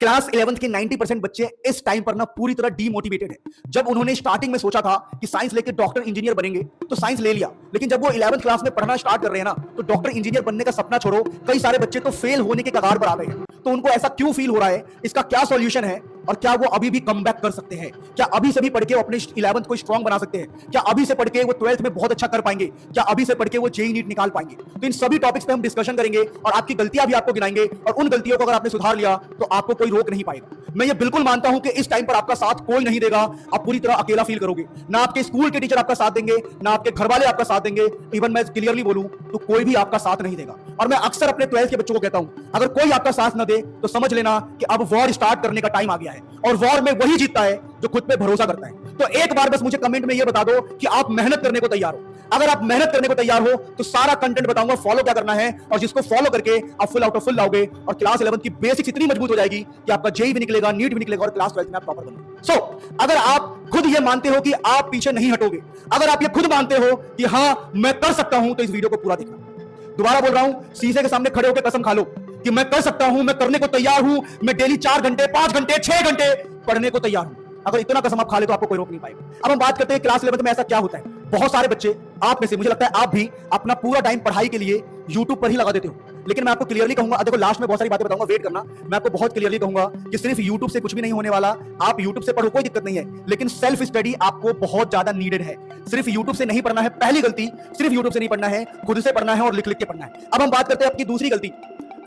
Class 11th के 90% बच्चे इस टाइम पर ना पूरी तरह डीमोटिवेटेड है। जब उन्होंने स्टार्टिंग में सोचा था कि साइंस लेके डॉक्टर इंजीनियर बनेंगे तो साइंस ले लिया, लेकिन जब वो 11th क्लास में पढ़ना स्टार्ट कर रहे हैं ना तो डॉक्टर इंजीनियर बनने का सपना छोड़ो, कई सारे बच्चे तो फेल होने के कगार पर आ गए हैं। तो उनको ऐसा क्यों फील हो रहा है, इसका क्या सॉल्यूशन है और क्या वो अभी भी कम बैक कर सकते हैं? क्या अभी से भी पढ़ के वो अपने 11th को स्ट्रांग बना सकते हैं? क्या अभी से पढ़ के वो 12th में बहुत अच्छा कर पाएंगे? क्या अभी से पढ़ के वो जेईई नीट निकाल पाएंगे? तो इन सभी टॉपिक्स पे हम डिस्कशन करेंगे और आपकी गलतियां भी आपको गिनाएंगे और उन गलतियों को अगर आपने सुधार लिया तो आपको कोई रोक नहीं पाएगा। मैं ये बिल्कुल मानता हूं कि इस टाइम पर आपका साथ कोई नहीं देगा, आप पूरी तरह अकेला फील करोगे। ना आपके स्कूल के टीचर आपका साथ देंगे, ना आपके घर वाले आपका साथ देंगे, इवन मैं क्लियरली बोलूं तो कोई भी आपका साथ नहीं देगा। और मैं अक्सर अपने 12th के बच्चों को कहता हूं, अगर कोई आपका साथ न दे तो समझ लेना कि अब वॉर स्टार्ट करने का टाइम आ गया है और वॉर में वही जीतता है जो खुद पे भरोसा करता है। तो एक बार बस मुझे कमेंट में ये बता दो कि आप मेहनत करने को तैयार हो। अगर आप मेहनत करने को तैयार हो तो सारा कंटेंट बताऊंगा फॉलो क्या करना है, और जिसको फॉलो करके आप फुल आउट ऑफ फुल लाओगे और क्लास 11 की बेसिक्स इतनी मजबूत हो जाएगी कि आपका जेईई भी निकलेगा, नीट भी निकलेगा और क्लास 12 में आप टॉपर बनोगे। सो अगर आप खुद ये मानते हो कि आप पीछे नहीं हटोगे, अगर आप ये खुद मानते हो कि हां मैं कर सकता हूं, तो इस वीडियो को पूरा देखना। दोबारा बोल रहा हूं, शीशे के सामने खड़े होकर कसम खा लो कि मैं कर सकता हूं, मैं करने को तैयार हूं, मैं डेली 4 घंटे 5 घंटे 6 घंटे पढ़ने को तैयार हूं। अगर इतना कसम आप खा ले तो आपको कोई रोक नहीं पाएगा। अब हम बात करते हैं क्लास 11 में ऐसा क्या होता है। बहुत सारे बच्चे, आप में से मुझे लगता है आप भी अपना पूरा टाइम पढ़ाई के लिए YouTube पर ही लगा देते हो। लेकिन मैं आपको क्लियरली कहूंगा, देखो लास्ट में बहुत सारी बातें बताऊंगा, वेट करना। मैं आपको बहुत क्लियरली कहूंगा कि सिर्फ YouTube से कुछ भी नहीं होने वाला। आप YouTube से पढ़ो, कोई दिक्कत नहीं है, लेकिन सेल्फ स्टडी आपको बहुत ज्यादा नीडेड है। सिर्फ YouTube से नहीं पढ़ना है, पहली गलती, सिर्फ YouTube से नहीं पढ़ना है, खुद से पढ़ना है और लिख लिख के पढ़ना है। अब हम बात करते हैं आपकी दूसरी गलती,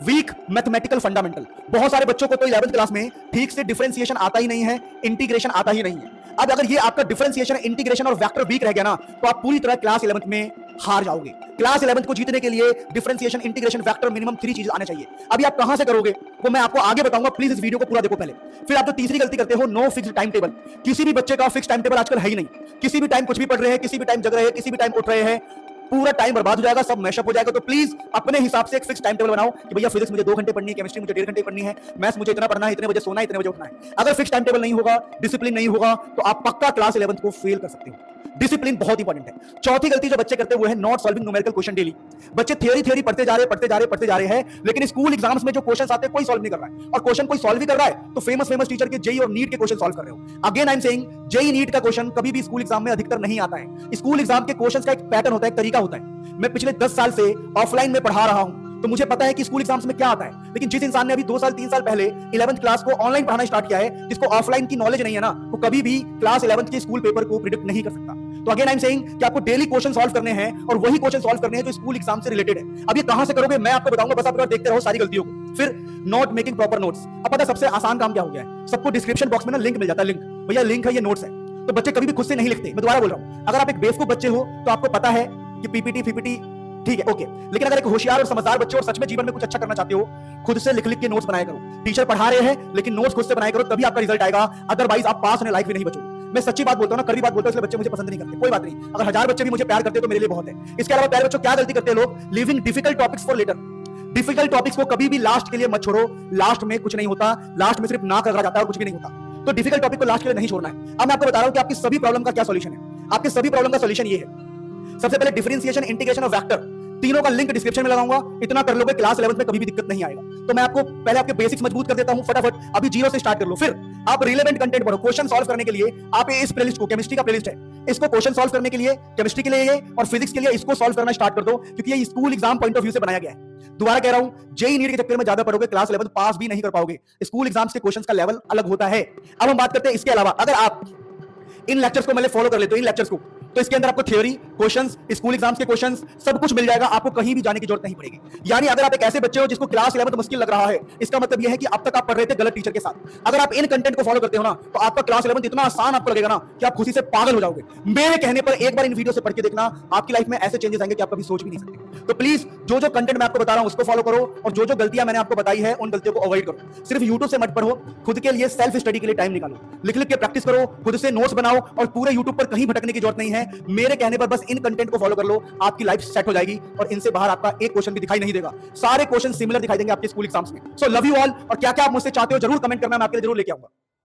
वीक मैथमेटिकल फंडामेंटल। बहुत सारे बच्चों को तो 11th क्लास में ठीक से डिफरेंशिएशन आता ही नहीं है, इंटीग्रेशन आता ही नहीं है। अब अगर ये आपका डिफरेंशिएशन, इंटीग्रेशन और वेक्टर वीक रह गया ना तो आप पूरी तरह क्लास 11th में हार जाओगे। क्लास 11th को जीतने के लिए डिफरेंशिएशन, इंटीग्रेशन, वेक्टर, मिनिमम 3 चीजें आने चाहिए। अभी आप कहां से करोगे वो मैं आपको आगे बताऊंगा, प्लीज इस वीडियो को पूरा देखो पहले। फिर आप तो तीसरी गलती करते हो, नो फिक्स्ड टाइम टेबल। किसी भी बच्चे का फिक्स टाइम टेबल आजकल है ही नहीं। किसी भी टाइम कुछ भी पढ़ रहे हैं, किसी भी टाइम जग रहे हैं, किसी भी टाइम उठ रहे हैं, पूरा टाइम बर्बाद हो जाएगा, सब मैशअप हो जाएगा। तो प्लीज अपने हिसाब से एक फिक्स टाइम टेबल बनाओ कि भैया फिजिक्स मुझे 2 घंटे पढ़नी है, केमिस्ट्री मुझे 1.5 घंटे पढ़नी है, मैथ्स मुझे इतना पढ़ना है, इतने बजे सोना है, इतने बजे उठना है। अगर फिक्स टाइम टेबल नहीं होगा, डिसिप्लिन नहीं होगा, तो आप पक्का क्लास 11th को फेल कर सकते हो। डिसिप्लिन बहुत इंपॉर्टेंट है। चौथी गलती जो बच्चे करते हैं वो है not solving numerical question daily. बच्चे थ्योरी पढ़ते जा रहे हैं, लेकिन स्कूल एग्जाम्स में जो क्वेश्चंस आते हैं कोई सॉल्व नहीं कर रहा है। और क्वेश्चन कोई सॉल्व भी कर रहा है तो फेमस टीचर के जेईई और नीट के क्वेश्चन सॉल्व कर रहे हो। Again I am saying, JEE NEET का क्वेश्चन कभी भी स्कूल एग्जाम में अधिकतर नहीं आता है। स्कूल एग्जाम के क्वेश्चंस का एक पैटर्न होता है, एक तरीका होता है। मैं पिछले 10 साल से ऑफलाइन में पढ़ा रहा हूं तो मुझे पता है कि स्कूल एग्जाम्स में क्या आता है। लेकिन जिस इंसान ने अभी 2 साल 3 साल पहले 11th क्लास को ऑनलाइन पढ़ाना स्टार्ट किया है, जिसको ऑफलाइन की नॉलेज नहीं है ना, वो कभी भी क्लास 11th के स्कूल पेपर को प्रिडिक्ट नहीं कर सकता। तो अगेन आई एम सेइंग कि आपको डेली क्वेश्चन सॉल्व करने हैं और वही क्वेश्चन सॉल्व करने हैं जो स्कूल एग्जाम से रिलेटेड है। अब ये कहां से करोगे मैं आपको बताऊंगा, बस आप देखते रहो सारी गलतियों को। फिर नोट मेकिंग प्रॉपर नोट्स। अब पता सबसे आसान काम क्या हो गया है, सबको डिस्क्रिप्शन बॉक्स में ना लिंक मिल जाता है। लिंक, भैया लिंक है, ये नोट्स है। तो बच्चे कभी भी खुद से नहीं लिखते। मैं दोबारा बोल रहा हूं, अगर आप एक बेवकूफ बच्चे हो तो आपको पता है कि पीपीटी ठीक है, ओके, लेकिन अगर एक होशियार और समझदार बच्चे और सच में जीवन में कुछ अच्छा करना चाहते हो, खुद से लिख लिख के नोट्स बनाया करो। टीचर पढ़ा रहे हैं लेकिन नोट्स खुद से बनाया करो, तभी आपका रिजल्ट आएगा। अदरवाइज आप पास होने लायक भी नहीं बचोगे। मैं सच्ची बात बोलता हूं ना, कड़वी बात बोलता हूं, इसलिए बच्चे मुझे पसंद नहीं करते। कोई बात नहीं, अगर 1000 बच्चे भी मुझे प्यार करते तो मेरे लिए बहुत है। इसके अलावा प्यारे बच्चों क्या गलती करते हैं लोग, leaving difficult topics for later. Difficult topics को कभी भी लास्ट के लिए मत छोड़ो। लास्ट में कुछ नहीं होता, लास्ट में सिर्फ नाक रगड़ा जाता है और कुछ भी नहीं होता। तो डिफिकल्ट टॉपिक को लास्ट के लिए नहीं छोड़ना है। अब मैं आपको बता रहा हूं कि आपकी सभी प्रॉब्लम का क्या सॉल्यूशन है। आपके सभी प्रॉब्लम का सॉल्यूशन ये है, सबसे पहले डिफरेंशिएशन, इंटीग्रेशन और वेक्टर, तीनों का लिंक डिस्क्रिप्शन में लगाऊंगा। इतना कर लोगे क्लास 11th में कभी भी दिक्कत नहीं आएगा। तो मैं आपको पहले आपके बेसिक्स मजबूत कर देता हूं फटाफट, अभी 0 से स्टार्ट कर लो। फिर आप रिलेवेंट कंटेंट पढ़ो। क्वेश्चन सॉल्व करने के लिए आप इस प्लेलिस्ट को, केमिस्ट्री का प्लेलिस्ट है, इसको क्वेश्चन सॉल्व करने के लिए, केमिस्ट्री के लिए ये और फिजिक्स के लिए इसको सॉल्व करना स्टार्ट कर दो, क्योंकि ये school exam point of view से बनाया गया है। दोबारा कह रहा हूं, जेईई नीट के चक्कर में ज्यादा पढ़ोगे क्लास 11th पास भी नहीं कर पाओगे। स्कूल एग्जाम्स के क्वेश्चंस का लेवल अलग होता है। अब हम बात करते हैं इसके अलावा, अगर आप इन लेक्चर्स को मैंने फॉलो कर लेते हो, इन लेक्चर्स को, तो इसके अंदर आपको थ्योरी, क्वेश्चंस, स्कूल एग्जाम्स के क्वेश्चंस सब कुछ मिल जाएगा। आपको कहीं भी जाने की जरूरत नहीं पड़ेगी। यानी अगर आप एक ऐसे बच्चे हो जिसको क्लास 11th मुश्किल लग रहा है, इसका मतलब यह है कि अब तक आप पढ़ रहे थे गलत टीचर के साथ। अगर आप इन कंटेंट को फॉलो करते हो ना तो आपका क्लास 11th इतना आसान आपको लगेगा ना कि आप खुशी से पागल हो जाओगे। मेरे कहने पर एक बार इन वीडियो से पढ़ के देखना, आपकी लाइफ में ऐसे चेंजेस आएंगे कि आप कभी सोच भी नहीं सकते। तो प्लीज जो जो कंटेंट मैं आपको बता रहा हूं उसको फॉलो करो, और जो जो गलतियां मैंने आपको बताई है उन गलतियों को अवॉइड करो। सिर्फ यूट्यूब से मत पढ़ो, खुद के लिए सेल्फ स्टडी के लिए टाइम निकालो, लिख लिख के प्रैक्टिस करो, खुद से नोट्स बनाओ, और पूरे यूट्यूब पर कहीं भटकने की जरूरत नहीं है। मेरे कहने पर बस इन कंटेंट को फॉलो कर लो, आपकी लाइफ सेट हो जाएगी और इनसे बाहर आपका एक क्वेश्चन भी दिखाई नहीं देगा। सारे क्वेश्चन सिमिलर दिखाई देंगे आपके स्कूल एग्जाम्स में। सो लव यू ऑल, और क्या क्या आप मुझसे चाहते हो जरूर कमेंट करना, मैं आपके लिए जरूर लेके आऊंगा।